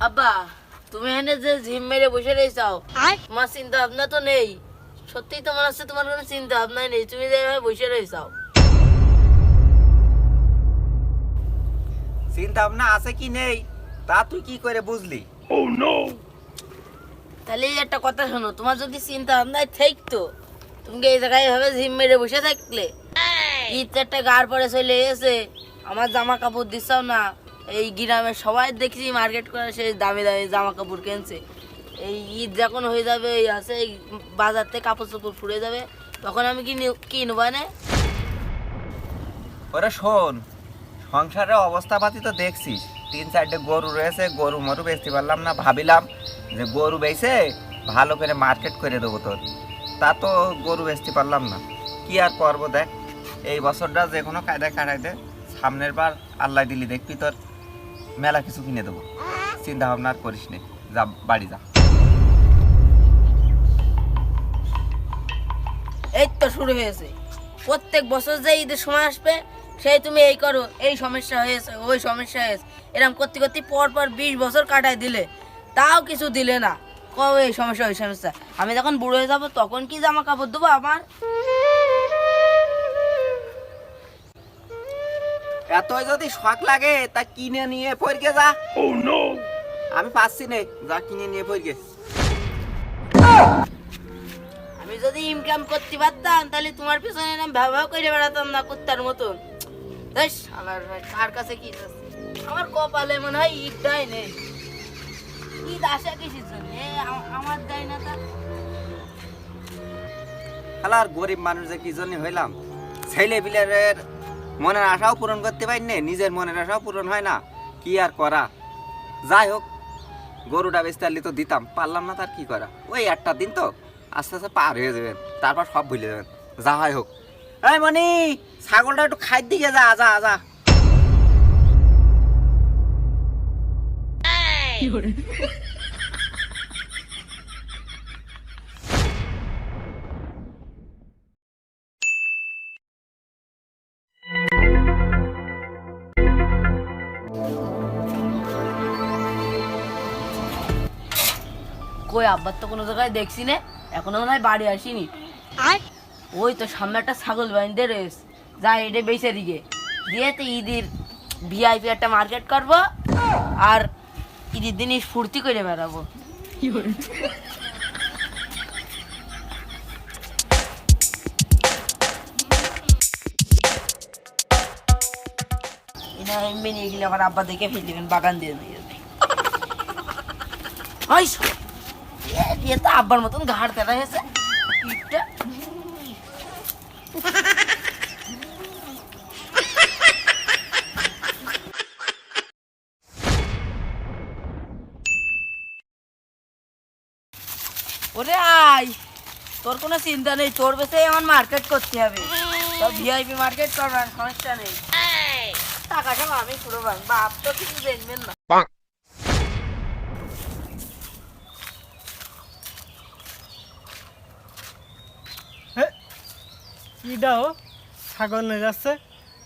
আব্বা, তুমি এখানে যে জিম মেরে বসে রয়েছাও, তোমার চিন্তা ভাবনা তো নেই। সত্যি তোমার আছে, তোমার কোনো চিন্তা ভাবনা নেই, তুমি যে এভাবে বসে রয়েছাও। চিন্তা ভাবনা আছে কি নেই তা তুই কি করে বুঝলি? তাহলে এই একটা কথা শোনো, তোমার যদি চিন্তা ভাবনায় থাকতো, তুমি কি এই জায়গায় এভাবে জিম মেরে বসে থাকলে? ঈদ একটা গার পরে চলে এসে আমার জামা কাপড় দিচ্ছাও না। এই গ্রামের সবাই দেখছি মার্কেট করে সে দামি দামি জামা কাপড় কিনছে। এই ঈদ যখন হয়ে যাবে, এই আছে এই বাজার থেকে কাপড় চোপড় ফুরে যাবে, তখন আমি কিনবো না। ওরে শোন, সংসারের অবস্থাপাতি তো দেখছিস, 3-4টে গরু রয়েছে, গরু মরু বেচতে পারলাম না, ভাবিলাম যে গরু বেচে ভালো করে মার্কেট করে দেবো তোর। তা তো গরু বেচতে পারলাম না, কি আর করবো দেখ। এই বছরটা যে কোনো কায়দায় কাটাই দে, সামনের বার আল্লাহ দিলি দেখবি তোর মেলা কিছু কিনে দেবো। চিন্তা ভাবনা আর করিস নে, যা বাড়ি যা। এই তো শুরু হয়েছে, প্রত্যেক বছর যে ঈদের সময় আসবে সেই তুমি এই করো, এই সমস্যা হয়েছে, ওই সমস্যা হয়েছে, এরকম করতে করতে পর পর 20 বছর কাটায় দিলে, তাও কিছু দিলে না। কও এই সমস্যা ওই সমস্যা, আমি যখন বুড়ো হয়ে যাবো তখন কি জামা কাপড় দেবো আমার? এতই যদি শখ লাগে তা কিনে নিয়ে পড়কে যা। আমি পাচ্ছি নে, যা কিনে নিয়ে পড়কে। আমি যদি ইনকাম করতে পারতাম তাহলে তোমার পিছনে এরকম ভাব করে বেড়াতাম না কুত্তার মতন। বেশ আমার কার কাছে কি যাচ্ছে, আমার কপালে মনে হয় ঈদটাই নেই। ঈদ আসে কিসের জন্য, আমার দেয় না তা। আর গরিব মানুষ যে কি জন্য হইলাম, ছেলে পিলের মনের আশাও পূরণ করতে পারি না, নিজের মনের আশাও পূরণ হয় না, কি আর করা। যাই হোক, গরুটা বেচতে পারলে তো দিতাম, পারলাম না, তার কি করা। ওই একটা দিন তো আস্তে আস্তে পার হয়ে যাবেন, তারপর সব ভুলে যাবেন। যা হয় হোক। এই মনি, ছাগলটা একটু খাই দিকে যা যা যা। কই আব্বার তো কোনো জায়গায় দেখছি না, এখনো মনে হয় বাড়ি আসিনি। ওই তো সামনে একটা ছাগল বাঁধতে রয়েছে, যাই এটা বেঁচে দিকে দিয়ে তো ঈদের ভিআইপি একটা মার্কেট করবো, আর ঈদের দিনই ফুর্তি করে বেড়াবো। এটা এমনি নিয়ে গেলে আমার আব্বা দেখে ফেলবেন, বাগান দিয়ে নিয়ে যাবে। এ তো আব্বার মতন ঘাড় তেরা হয়েছে পিঠটা। ওরে আয়, তোর কোনো চিন্তা নেই, তোর বেশে আমার মার্কেট করতে হবে, তোর ভিআইপি মার্কেট করবার সমস্যা নেই। টাকা সব আমি পুরো ভাঙ, বাপ তো কিছু দেখবেন না। কি দাও, ছাগল নিয়ে যাচ্ছে,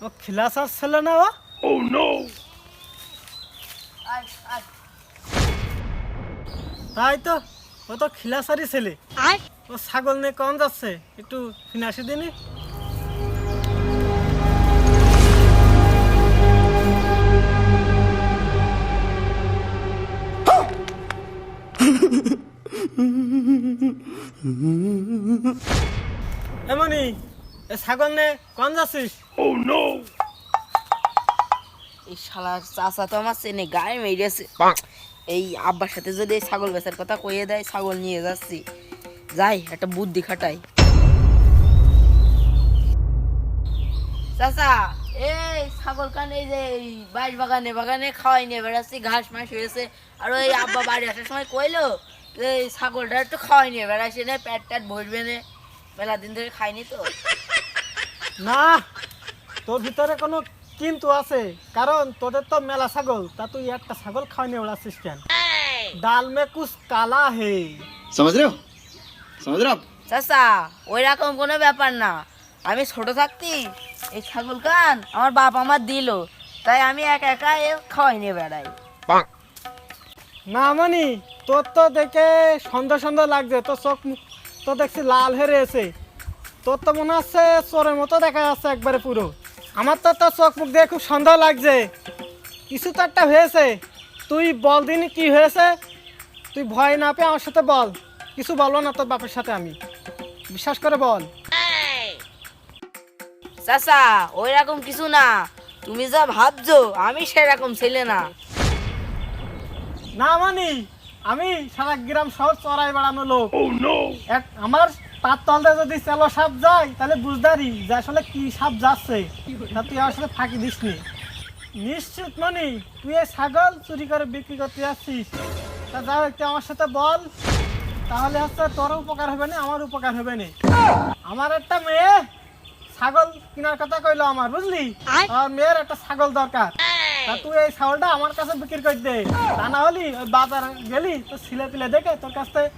ও খিলাস আসছিল না ও? আয় আয়। তাই তো, ও তো খিলাসারি ছেলে, ও ছাগল নিয়ে কম যাচ্ছে, একটু ফিনাসি দিনি। এমনই এ ছাগল নিয়ে কম যাচ্ছিস? এই শালার চাচা তো আমার চেনে, গায়ে মেরেছে। এই আব্বার সাথে যদি এই ছাগল বেচার কথা কইয়ে দেয়, ছাগল নিয়ে যাচ্ছি, যাই একটা বুদ্ধি খাটাই। চাচা, এই ছাগল কান এই যে বাইশ বাগানে বাগানে খাওয়াই নিয়ে বেড়াচ্ছি, ঘাস মাস হয়েছে। আর ওই আব্বা বাড়ি আসার সময় কইলো যে এই ছাগলটা একটু খাওয়াই নিয়ে বেড়াচ্ছি, না পেট ট্যাট ভরবে না। মেলা দিন ধরে খাইনি তো। না, তোর ভিতরে কোনো কিন্তু আছে, কারণ তোদের তো মেলা ছাগল, তা তুই একটা ছাগল খাওয়ানি ওড়াচ্ছিস কেন? ডাল মে কুছ কালা হে। समझ रहे हो समझ रहे हो आप চাচা ওই রকম কোনো ব্যাপার না। আমি ছোট থাকতি এই ছাগল কান আমার বাপ আমার দিল, তাই আমি একা একা এ খাওয়াই নিয়ে বেড়াই। না মানি, তোর তো দেখে সন্দেহ সন্দেহ লাগছে, তোর চোখ মুখ তো দেখছি লাল হয়ে রয়েছে, তোর তো মনে হচ্ছে চোরের মতো দেখা যাচ্ছে একবারে পুরো। আমার তো তোর চোখ মুখ দিয়ে খুব সন্দেহ লাগছে, কিছু তো একটা হয়েছে। তুই বল দিনি কি হয়েছে, তুই ভয় না পেয়ে আমার সাথে বল, কিছু বলবো না তোর বাপের সাথে, আমি বিশ্বাস করে বল। চাচা ওই রকম কিছু না, তুমি যা ভাবছো আমি সেরকম ছেলে না। না মানি, আমি সারা গ্রাম শহর চড়াই বেড়ানো লোক। আমার পাত তলতে যদি চেলো সাপ যায় তাহলে বুঝদারি যে আসলে কি সাপ যাচ্ছে, তা তুই আমার সাথে ফাঁকি দিস নি। নিশ্চিত মানি তুই এই ছাগল চুরি করে বিক্রি করতে যাচ্ছিস, তা যাও একটু আমার সাথে বল, তাহলে হচ্ছে তোর উপকার হবে না আমার উপকার হবে না। আমার একটা মেয়ে ছাগল কেনার কথা কইলো আমার, বুঝলি, আমার মেয়ের একটা ছাগল দরকার, তা তুই এই ছাগলটা আমার কাছে বিক্রি করে দে। তা না হলি ওই বাজার গেলি তো ছিলে পিলে দেখে তোর কাছ থেকে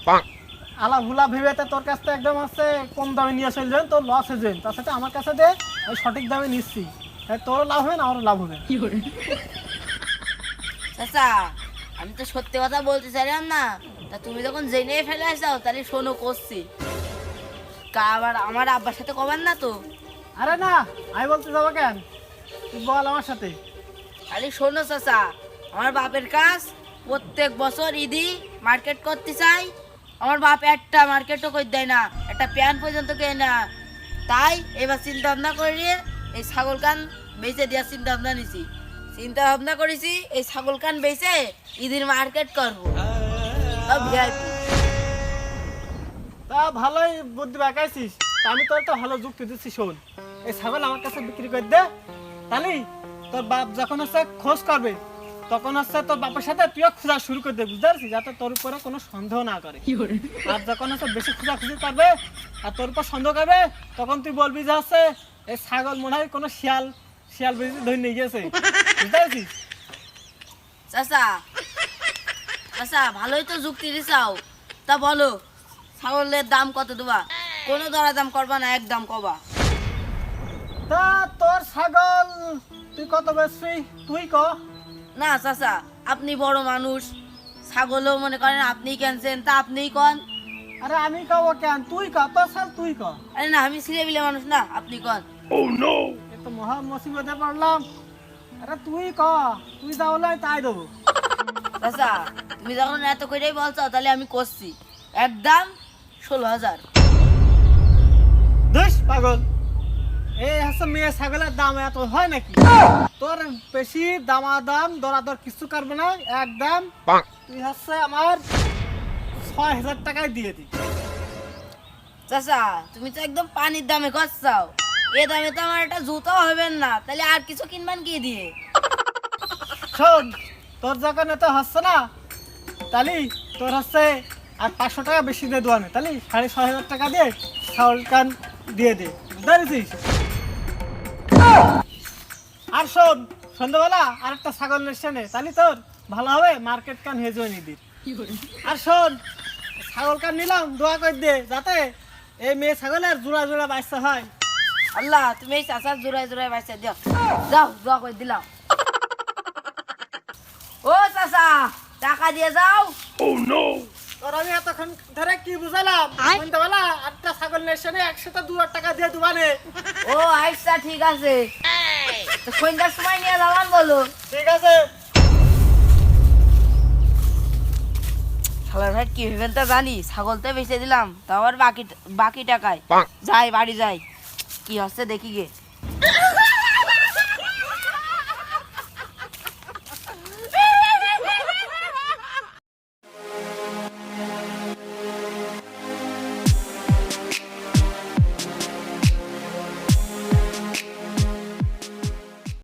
আলা ভুলা ভেবেতে তোর কাছ থেকে একদম হচ্ছে কম দামে নিয়ে চলে যাবেন, তোর লস হয়ে যাবেন, তার সাথে আমার কাছে দে, ওই সঠিক দামে নিচ্ছি, তাই তোরও লাভ হবে না আমারও লাভ হবে। চাচা আমি তো সত্যি কথা বলতে চাইলাম না, তা তুমি যখন জেনে ফেলে আসাও তাহলে শোনো করছি, আবার আমার আব্বার সাথে কবার না তো। আরে না, আমি বলতে যাবো কেন, তুই বল আমার সাথে। খালি শোনো চাচা, আমার বাপের কাজ প্রত্যেক বছর ঈদি মার্কেট করতে চাই, আমার বাপ একটা মার্কেটও করে দেয় না, একটা প্যান্ট পর্যন্ত কেনে না, তাই এবার চিন্তা ভাবনা করে এই ছাগল কান বেচে দেওয়ার চিন্তা ভাবনা নিছি। চিন্তা ভাবনা করেছি এই ছাগল কান বেচে ঈদের মার্কেট করবো, ভিআইপি। তা ভালোই বুদ্ধি বাঁকাইছিস, তা আমি তোর একটা ভালো যুক্তি দিচ্ছি, শোন, এই ছাগল আমার কাছে বিক্রি করে দে, তাহলে তোর বাপ যখন হচ্ছে খোঁজ করবে তখন হচ্ছে তোর বাপের সাথে তুইও খোঁজা শুরু করে দে, বুঝতে পারছিস, যাতে তোর উপরে কোনো সন্দেহ না করে। আর যখন হচ্ছে বেশি খোঁজাখুঁজি করবে আর তোর উপর সন্দেহ করবে, তখন তুই বলবি যে হচ্ছে এই ছাগল মনে হয় কোনো শিয়াল বেশি ধরে নিয়ে গেছে, বুঝতে পারছিস। চাচা চাচা ভালোই তো যুক্তি দিছাও, তা বলো ছাগলের দাম কত দেবা? কোনো দরা দাম করবা না, একদম কবা। তা তোর ছাগল তুই কত বেশি তুই ক। না চাচা আপনি বড় মানুষ, ছাগলও মনে করেন আপনি কেনছেন, তা আপনিই কন। আরে আমি কব কেন, তুই ক, তোর ছাগল তুই ক। আরে না আমি ছেলে বিলে মানুষ না, আপনি কন। এ তো মহা মুসিবতে পড়লাম। আরে তুই ক, তুই যা বলে তাই দেবো। চাচা তুমি যখন এত করেই বলছো তাহলে আমি করছি, একদম 16,000। ধুস পাগল, এই হচ্ছে মেয়ে ছাগলের দাম এত হয় নাকি? তোর বেশি দামাদাম দরাদর কিছু করবে না, একদম তুই হচ্ছে আমার 6,000 টাকায় দিয়ে দি। চাচা তুমি তো একদম পানির দামে করছাও, এ দামে তো আমার একটা জুতো হবে না, তাহলে আর কিছু কিনবেন কি দিয়ে? শোন, তোর যখন এত হচ্ছে না, তাহলে তোর হচ্ছে আর 500 টাকা বেশি দিয়ে দেওয়া নেই, তাহলে 6,500 টাকা দিয়ে ছাগল কান দিয়ে দে, বুঝতে আর শোন, সন্ধ্যাবেলা আর একটা ছাগল নিচ্ছে নে, তাহলে তোর ভালো হবে, মার্কেট কান হেজ হয়ে নিবি। আর শোন, ছাগল কান নিলাম, দোয়া করে দে যাতে এই মেয়ে ছাগলের জোড়া জোড়া বাচ্চা হয়। আল্লাহ তুমি এই চাচার জোড়ায় জোড়ায় বাচ্চা দিও, যাও দোয়া করে দিলাম। ও চাচা টাকা দিয়ে যাও। তোর আমি এতক্ষণ ধরে কি বুঝালাম, সন্ধ্যাবেলা আটটা ছাগল নিচ্ছে নে, একসাথে 2,000 টাকা দিয়ে দুবানে। ও আচ্ছা ঠিক আছে, তো সন্ধ্যার সময় নিয়ে যাবান বলো। ঠিক আছে। শালার ভাই কি ভেবেন তা জানি, ছাগল তো বেঁচে দিলাম, তাও আবার বাকি টাকায় যাই বাড়ি যাই, কি হচ্ছে দেখি গে।